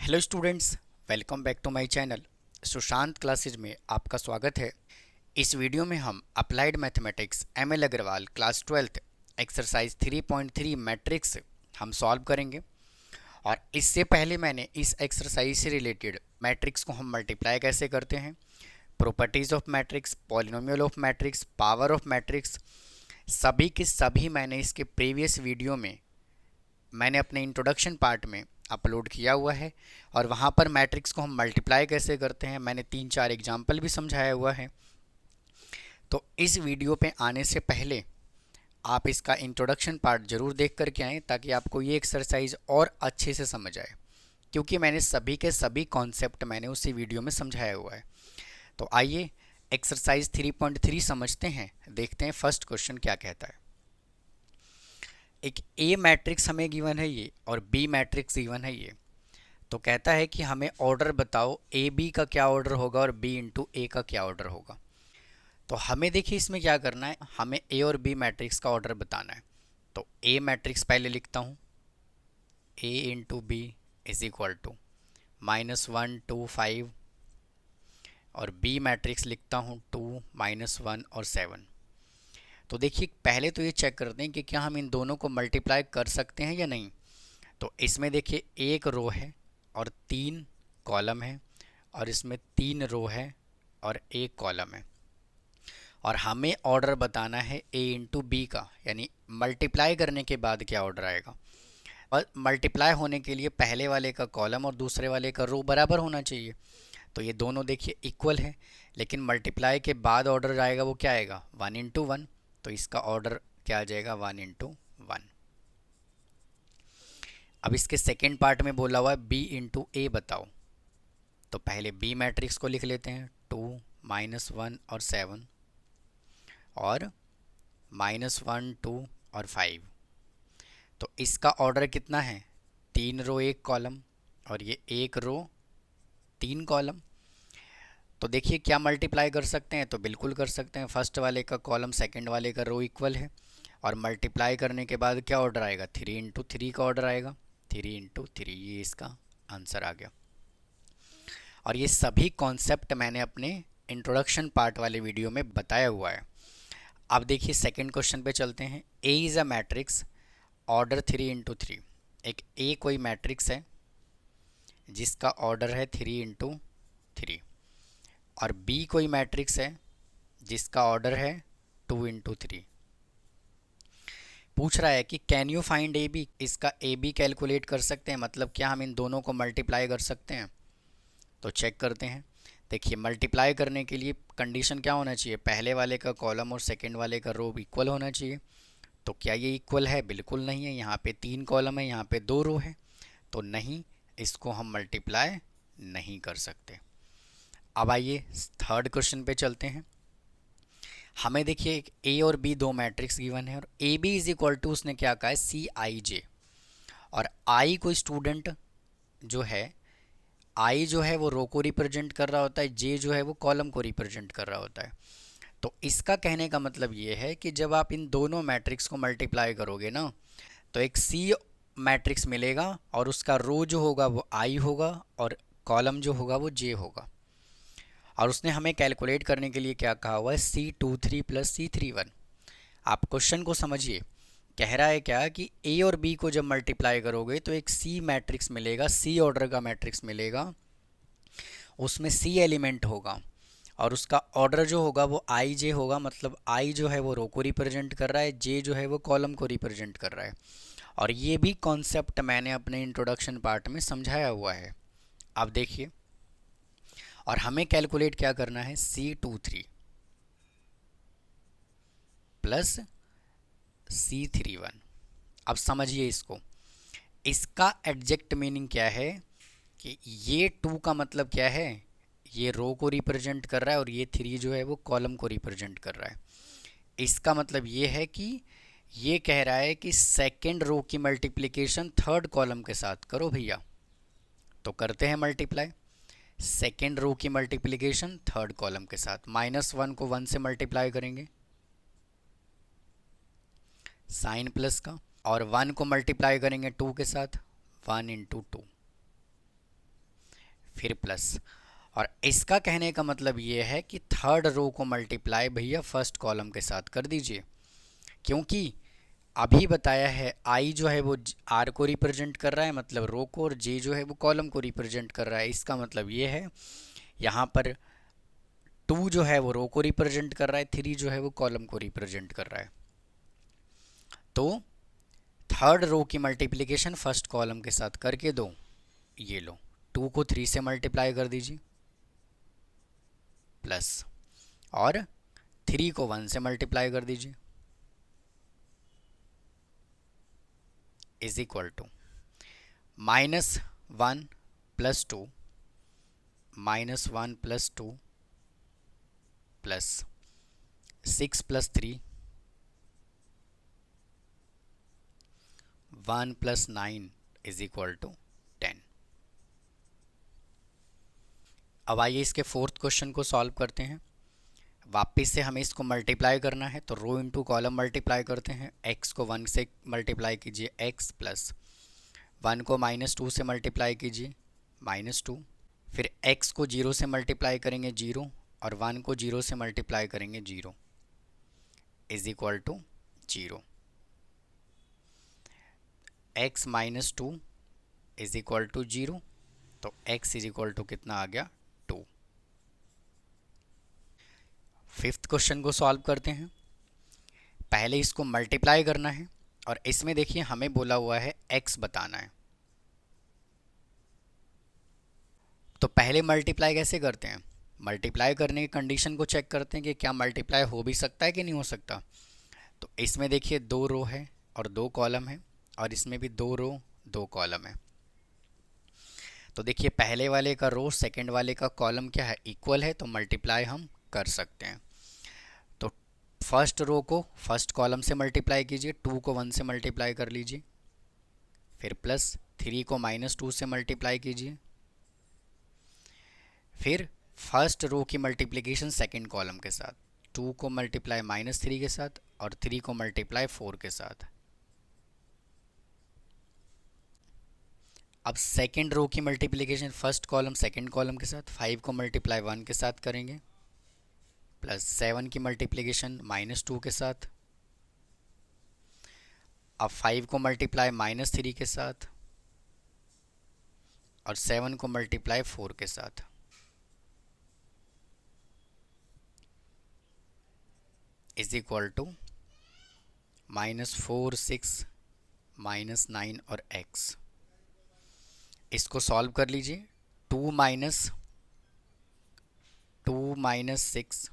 Hello students, welcome back to my channel Sushant classes में आपका स्वागत है। इस वीडियो में हम applied mathematics ML Agarwal class 12th exercise 3.3 matrix हम सॉल्व करेंगे। और इससे पहले मैंने इस एक्सरसाइज से रिलेटेड मैट्रिक्स को हम मल्टीप्लाई कैसे करते हैं, properties of matrix, polynomial of matrix, power of matrix, सभी के सभी मैंने इसके प्रीवियस वीडियो में मैंने अपने इंट्रोडक्शन पार्ट में अपलोड किया हुआ है। और वहाँ पर मैट्रिक्स को हम मल्टीप्लाई कैसे करते हैं मैंने 3-4 एग्जाम्पल भी समझाया हुआ है। तो इस वीडियो पे आने से पहले आप इसका इंट्रोडक्शन पार्ट ज़रूर देख कर के आएँ, ताकि आपको ये एक्सरसाइज और अच्छे से समझ आए, क्योंकि मैंने सभी के सभी कॉन्सेप्ट मैंने उसी वीडियो में समझाया हुआ है। तो आइए एक्सरसाइज 3.3 समझते हैं, देखते हैं फर्स्ट क्वेश्चन क्या कहता है। एक ए मैट्रिक्स हमें गिवन है ये, और बी मैट्रिक्स गिवन है ये। तो कहता है कि हमें ऑर्डर बताओ ए बी का क्या ऑर्डर होगा और बी इंटू ए का क्या ऑर्डर होगा। तो हमें देखिए इसमें क्या करना है, हमें ए और बी मैट्रिक्स का ऑर्डर बताना है। तो ए मैट्रिक्स पहले लिखता हूँ, A into B is equal to -1 2 5, और बी मैट्रिक्स लिखता हूँ 2 -1 और 7। तो देखिए पहले तो ये चेक करते हैं कि क्या हम इन दोनों को मल्टीप्लाई कर सकते हैं या नहीं। तो इसमें देखिए एक रो है और 3 कॉलम है, और इसमें 3 रो है और 1 कॉलम है, और हमें ऑर्डर बताना है ए इंटू बी का, यानी मल्टीप्लाई करने के बाद क्या ऑर्डर आएगा। और मल्टीप्लाई होने के लिए पहले वाले का कॉलम और दूसरे वाले का रो बराबर होना चाहिए। तो ये दोनों देखिए इक्वल है, लेकिन मल्टीप्लाई के बाद ऑर्डर आएगा वो क्या आएगा, 1 इंटू 1। तो इसका ऑर्डर क्या आ जाएगा, 1 इंटू 1। अब इसके सेकेंड पार्ट में बोला हुआ है बी इंटू ए बताओ। तो पहले बी मैट्रिक्स को लिख लेते हैं, 2 -1 और 7, और -1 2 और 5। तो इसका ऑर्डर कितना है, 3 रो 1 कॉलम, और ये 1 रो 3 कॉलम। तो देखिए क्या मल्टीप्लाई कर सकते हैं, तो बिल्कुल कर सकते हैं। फर्स्ट वाले का कॉलम सेकंड वाले का रो इक्वल है, और मल्टीप्लाई करने के बाद क्या ऑर्डर आएगा, 3 इंटू 3 का ऑर्डर आएगा, 3 इंटू 3, ये इसका आंसर आ गया। और ये सभी कॉन्सेप्ट मैंने अपने इंट्रोडक्शन पार्ट वाले वीडियो में बताया हुआ है। अब देखिए सेकंड क्वेश्चन पे चलते हैं। A is a matrix order 3 into 3। एक ए कोई मैट्रिक्स है जिसका ऑर्डर है 3 इंटू 3, और बी कोई मैट्रिक्स है जिसका ऑर्डर है 2 इंटू 3। पूछ रहा है कि can you find A B, इसका ए बी कैलकुलेट कर सकते हैं, मतलब क्या हम इन दोनों को मल्टीप्लाई कर सकते हैं। तो चेक करते हैं। देखिए मल्टीप्लाई करने के लिए कंडीशन क्या होना चाहिए, पहले वाले का कॉलम और सेकंड वाले का रो इक्वल होना चाहिए। तो क्या ये इक्वल है, बिल्कुल नहीं है। यहाँ पे 3 कॉलम है, यहाँ पे 2 रो है, तो नहीं, इसको हम मल्टीप्लाई नहीं कर सकते। अब आइए थर्ड क्वेश्चन पे चलते हैं। हमें देखिए एक ए और बी दो मैट्रिक्स गिवन है, और A B is equal to उसने क्या कहा है, सी आई जे। और आई कोई स्टूडेंट जो है, आई जो है वो रो को रिप्रेजेंट कर रहा होता है, जे जो है वो कॉलम को रिप्रेजेंट कर रहा होता है। तो इसका कहने का मतलब ये है कि जब आप इन दोनों मैट्रिक्स को मल्टीप्लाई करोगे ना, तो एक सी मैट्रिक्स मिलेगा, और उसका रो जो होगा वो आई होगा, और कॉलम जो होगा वो जे होगा। और उसने हमें कैलकुलेट करने के लिए क्या कहा हुआ है, C23 प्लस C31। आप क्वेश्चन को समझिए, कह रहा है क्या कि ए और बी को जब मल्टीप्लाई करोगे तो एक सी मैट्रिक्स मिलेगा, सी ऑर्डर का मैट्रिक्स मिलेगा, उसमें सी एलिमेंट होगा, और उसका ऑर्डर जो होगा वो आई जे होगा। मतलब आई जो है वो रो को रिप्रेजेंट कर रहा है, जे जो है वो कॉलम को रिप्रेजेंट कर रहा है। और ये भी कॉन्सेप्ट मैंने अपने इंट्रोडक्शन पार्ट में समझाया हुआ है। अब देखिए, और हमें कैलकुलेट क्या करना है, C23 प्लस C31। अब समझिए इसको, इसका एग्जैक्ट मीनिंग क्या है कि ये 2 का मतलब क्या है, ये रो को रिप्रेजेंट कर रहा है, और ये 3 जो है वो कॉलम को रिप्रेजेंट कर रहा है। इसका मतलब ये है कि ये कह रहा है कि सेकेंड रो की मल्टीप्लिकेशन थर्ड कॉलम के साथ करो भैया। तो करते हैं मल्टीप्लाई, सेकेंड रो की मल्टीप्लिकेशन थर्ड कॉलम के साथ। -1 को 1 से मल्टीप्लाई करेंगे, साइन प्लस का, और 1 को मल्टीप्लाई करेंगे 2 के साथ, 1 इंटू 2। फिर प्लस। और इसका कहने का मतलब ये है कि थर्ड रो को मल्टीप्लाई भैया फर्स्ट कॉलम के साथ कर दीजिए, क्योंकि अभी बताया है आई जो है वो आर को रिप्रेजेंट कर रहा है मतलब रो को, और जे जो है वो कॉलम को रिप्रेजेंट कर रहा है। इसका मतलब ये है यहाँ पर 2 जो है वो रो को रिप्रेजेंट कर रहा है, 3 जो है वो कॉलम को रिप्रेजेंट कर रहा है। तो थर्ड रो की मल्टीप्लिकेशन फर्स्ट कॉलम के साथ करके दो, ये लो 2 को 3 से मल्टीप्लाई कर दीजिए प्लस, और 3 को 1 से मल्टीप्लाई कर दीजिए is equal to -1 plus 2 -1 plus 2 plus 6 plus 3 1 plus 9 is equal to 10। अब आइए इसके फोर्थ क्वेश्चन को सॉल्व करते हैं। वापस से हमें इसको मल्टीप्लाई करना है, तो रो इंटू कॉलम मल्टीप्लाई करते हैं। x को 1 से मल्टीप्लाई कीजिए x प्लस 1 को -2 से मल्टीप्लाई कीजिए -2, फिर x को 0 से मल्टीप्लाई करेंगे 0, और 1 को 0 से मल्टीप्लाई करेंगे 0 is equal to 0। x -2 is equal to 0, तो x इज इक्वल टू कितना आ गया 2। फिफ्थ क्वेश्चन को सॉल्व करते हैं। पहले इसको मल्टीप्लाई करना है, और इसमें देखिए हमें बोला हुआ है x बताना है। तो पहले मल्टीप्लाई कैसे करते हैं? मल्टीप्लाई करने की कंडीशन को चेक करते हैं कि क्या मल्टीप्लाई हो भी सकता है कि नहीं हो सकता। तो इसमें देखिए 2 रो है और 2 कॉलम है, और इसमें भी 2 रो 2 कॉलम है। तो देखिए पहले वाले का रो सेकंड वाले का कॉलम क्या है, इक्वल है, तो मल्टीप्लाई हम कर सकते हैं। तो फर्स्ट रो को फर्स्ट कॉलम से मल्टीप्लाई कीजिए, 2 को 1 से मल्टीप्लाई कर लीजिए, फिर प्लस 3 को -2 से मल्टीप्लाई कीजिए, फिर फर्स्ट रो की मल्टीप्लिकेशन सेकंड कॉलम के साथ, 2 को मल्टीप्लाई -3 के साथ, और 3 को मल्टीप्लाई 4 के साथ। अब सेकंड रो की multiplication first column second column के साथ, 5 को मल्टीप्लाई 1 के साथ करेंगे, प्लस 7 की मल्टीप्लिकेशन -2 के साथ, अब 5 को मल्टीप्लाई -3 के साथ, और 7 को मल्टीप्लाई 4 के साथ इज इक्वल टू -4 6 -9 और x। इसको सॉल्व कर लीजिए। 2 माइनस 6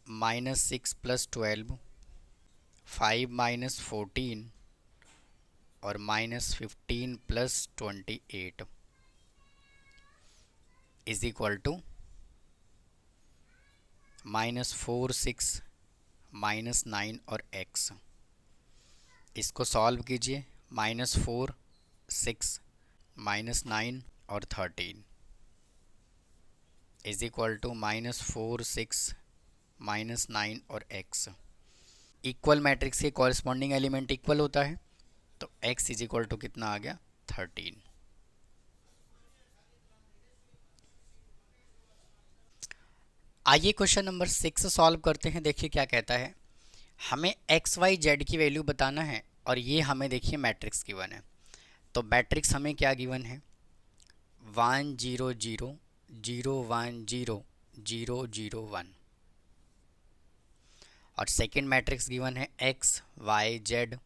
-6 प्लस 12, 5 -14 और -15 प्लस 28 इज इक्वल टू -4 6 -9 और x। इसको सॉल्व कीजिए। -4 6 -9 और 13 इज इक्वल टू -4 6 -9 और x। इक्वल मैट्रिक्स के कॉरस्पॉन्डिंग एलिमेंट इक्वल होता है, तो x इज इक्वल टू कितना आ गया 13। आइए क्वेश्चन नंबर 6 सॉल्व करते हैं। देखिए क्या कहता है, हमें x y z की वैल्यू बताना है, और ये हमें देखिए मैट्रिक्स गिवन है। तो मैट्रिक्स हमें क्या गिवन है, 1 0 0 0 1 0 0 0 1, और सेकेंड मैट्रिक्स गिवन है x y z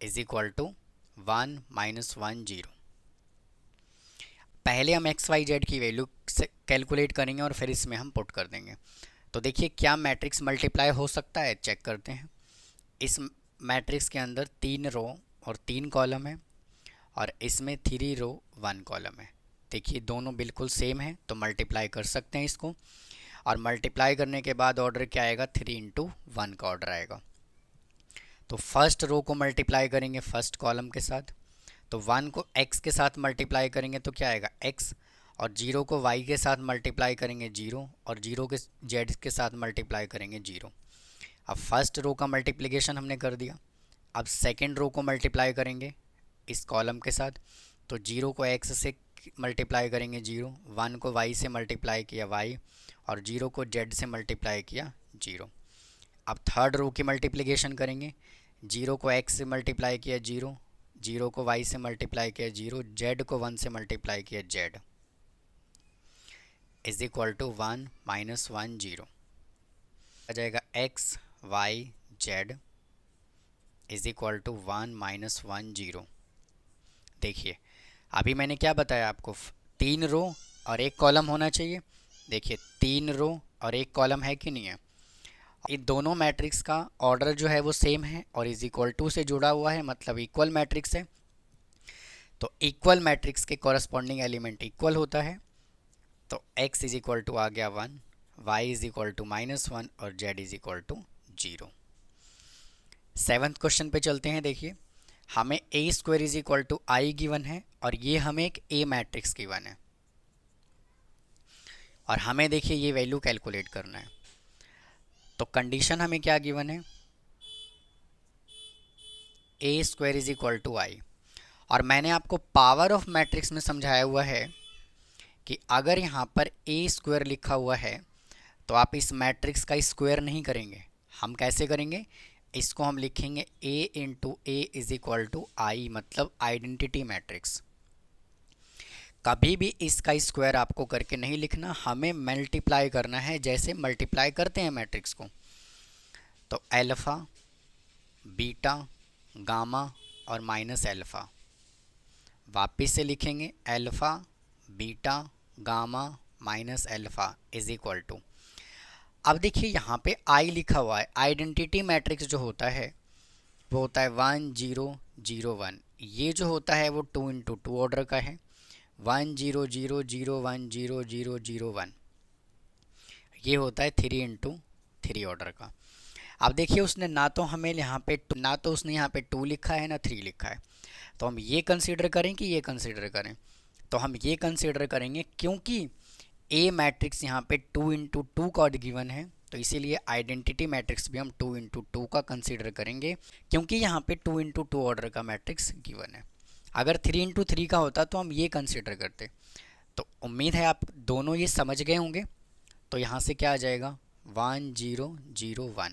is equal to 1 -1 0। पहले हम x y z की वैल्यू कैलकुलेट करेंगे और फिर इसमें हम पुट कर देंगे। तो देखिए क्या मैट्रिक्स मल्टीप्लाई हो सकता है, चेक करते हैं। इस मैट्रिक्स के अंदर 3 रो और 3 कॉलम है, और इसमें 3 रो 1 कॉलम है। देखिए दोनों बिल्कुल सेम है, तो मल्टीप्लाई कर सकते हैं इसको, और मल्टीप्लाई करने के बाद ऑर्डर क्या आएगा, 3 × 1 का ऑर्डर आएगा। तो फर्स्ट रो को मल्टीप्लाई करेंगे फर्स्ट कॉलम के साथ, तो 1 को x के साथ मल्टीप्लाई करेंगे तो क्या आएगा x, और 0 को y के साथ मल्टीप्लाई करेंगे 0, और 0 के z के साथ मल्टीप्लाई करेंगे 0। अब फर्स्ट रो का मल्टीप्लिकेशन हमने कर दिया। अब सेकंड रो को मल्टीप्लाई करेंगे इस कॉलम के साथ, तो 0 को x से मल्टीप्लाई करेंगे 0, 1 को y से मल्टीप्लाई किया y, और 0 को z से मल्टीप्लाई किया 0। अब थर्ड रो की मल्टीप्लिकेशन करेंगे, 0 को x से मल्टीप्लाई किया 0, 0 को y से मल्टीप्लाई किया 0, z को 1 से मल्टीप्लाई किया z, is equal to 1 minus 1 0। आ जाएगा x y z is equal to 1 minus 1 0। देखिए अभी मैंने क्या बताया आपको, 3 रो और 1 कॉलम होना चाहिए। देखिए 3 रो और 1 कॉलम है कि नहीं है। ये दोनों मैट्रिक्स का ऑर्डर जो है वो सेम है और इज इक्वल टू से जुड़ा हुआ है, मतलब इक्वल मैट्रिक्स है। तो इक्वल मैट्रिक्स के कॉरस्पॉन्डिंग एलिमेंट इक्वल होता है। तो x इज इक्वल टू आ गया 1, y इज इक्वल टू -1 और z is equal to 0। 7th question पे चलते हैं। देखिए हमें a square is equal to I given है और ये हमें एक a मैट्रिक्स गिवन है और हमें देखिए ये वैल्यू कैलकुलेट करना है। तो कंडीशन हमें क्या गिवन है, a square is equal to I, और मैंने आपको पावर ऑफ मैट्रिक्स में समझाया हुआ है कि अगर यहाँ पर a स्क्वायर लिखा हुआ है तो आप इस मैट्रिक्स का स्क्वायर नहीं करेंगे। हम कैसे करेंगे, इसको हम लिखेंगे a into A is equal to I, मतलब आइडेंटिटी मैट्रिक्स। कभी भी इसका स्क्वायर आपको करके नहीं लिखना, हमें मल्टीप्लाई करना है जैसे मल्टीप्लाई करते हैं मैट्रिक्स को। तो अल्फ़ा, बीटा, गामा और माइनस अल्फ़ा, वापिस से लिखेंगे alpha, beta, gamma, minus alpha is equal to. अब देखिए यहाँ पे आई लिखा हुआ है, आइडेंटिटी मैट्रिक्स जो होता है वो होता है 1 0 0 1। ये जो होता है वो 2 इंटू 2 ऑर्डर का है, 1 0 0 0 1 0 0 0 1। ये होता है 3 इंटू 3 ऑर्डर का। अब देखिए उसने ना तो हमें यहाँ पे ना तो उसने यहाँ पे 2 लिखा है ना 3 लिखा है, तो हम ये कंसीडर करें कि ये कंसीडर करें, तो हम ये कंसीडर करेंगे क्योंकि ए मैट्रिक्स यहाँ पे 2 इंटू 2 का गिवन है, तो इसीलिए आइडेंटिटी मैट्रिक्स भी हम 2 इंटू 2 का कंसीडर करेंगे क्योंकि यहाँ पे 2 इंटू 2 ऑर्डर का मैट्रिक्स गिवन है। अगर 3 इंटू 3 का होता तो हम ये कंसीडर करते। तो उम्मीद है आप दोनों ये समझ गए होंगे। तो यहाँ से क्या आ जाएगा 1 0 0 1।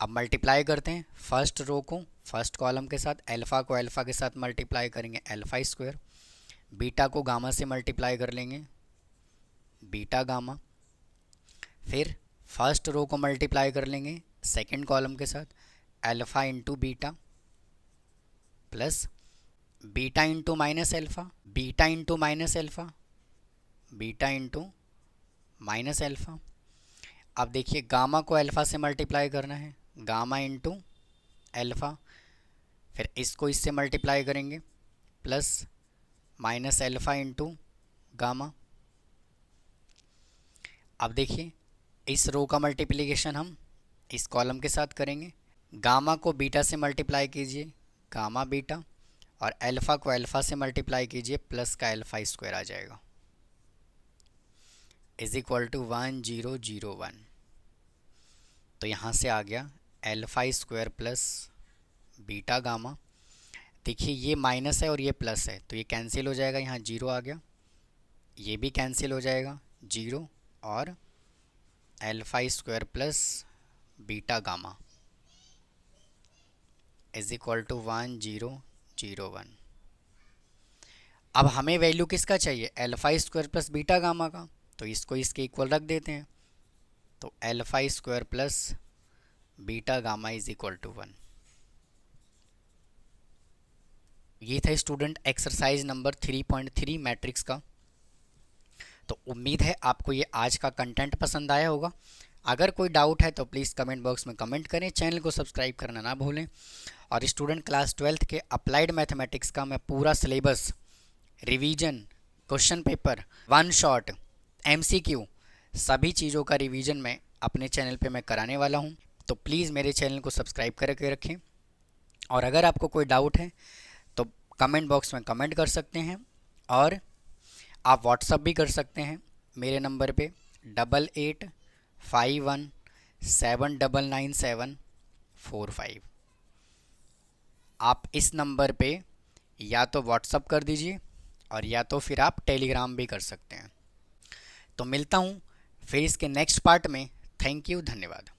अब मल्टीप्लाई करते हैं फर्स्ट रो को फर्स्ट कॉलम के साथ, अल्फ़ा को अल्फ़ा के साथ मल्टीप्लाई करेंगे अल्फ़ा स्क्वायर, बीटा को गामा से मल्टीप्लाई कर लेंगे बीटा गामा, फिर फर्स्ट रो को मल्टीप्लाई कर लेंगे सेकंड कॉलम के साथ alpha into beta plus beta into minus alpha, beta into minus alpha, beta into minus alpha. अब देखिए गामा को अल्फ़ा से मल्टीप्लाई करना है, गामा इंटू अल्फ़ा, फिर इसको इससे मल्टीप्लाई करेंगे plus minus alpha into gamma. अब देखिए इस रो का मल्टीप्लिकेशन हम इस कॉलम के साथ करेंगे, गामा को बीटा से मल्टीप्लाई कीजिए गामा बीटा, और अल्फ़ा को अल्फ़ा से मल्टीप्लाई कीजिए प्लस का अल्फ़ा स्क्वायर आ जाएगा इज इक्वल टू 1 0 0 1। तो यहाँ से आ गया alpha square plus beta gamma. देखिए ये माइनस है और ये प्लस है तो ये कैंसिल हो जाएगा, यहाँ 0 आ गया, ये भी कैंसिल हो जाएगा 0, और alpha square plus beta gamma is equal to 1 0 0 1। अब हमें वैल्यू किसका चाहिए, alpha square plus beta gamma का, तो इसको इसके इक्वल रख देते हैं। तो alpha square plus beta gamma is equal to 1। ये था स्टूडेंट एक्सरसाइज नंबर 3.3 मैट्रिक्स का। तो उम्मीद है आपको ये आज का कंटेंट पसंद आया होगा। अगर कोई डाउट है तो प्लीज़ कमेंट बॉक्स में कमेंट करें, चैनल को सब्सक्राइब करना ना भूलें। और स्टूडेंट क्लास 12th के अप्लाइड मैथमेटिक्स का मैं पूरा syllabus, revision, question paper, one shot, MCQ सभी चीज़ों का रिवीजन मैं अपने चैनल पे मैं कराने वाला हूँ। तो प्लीज़ मेरे चैनल को सब्सक्राइब करके रखें। और अगर आपको कोई डाउट है तो कमेंट बॉक्स में कमेंट कर सकते हैं, और आप व्हाट्सअप भी कर सकते हैं मेरे नंबर पे 8851799745। आप इस नंबर पे या तो व्हाट्सअप कर दीजिए और या तो फिर आप टेलीग्राम भी कर सकते हैं। तो मिलता हूँ फिर इसके नेक्स्ट पार्ट में। थैंक यू, धन्यवाद।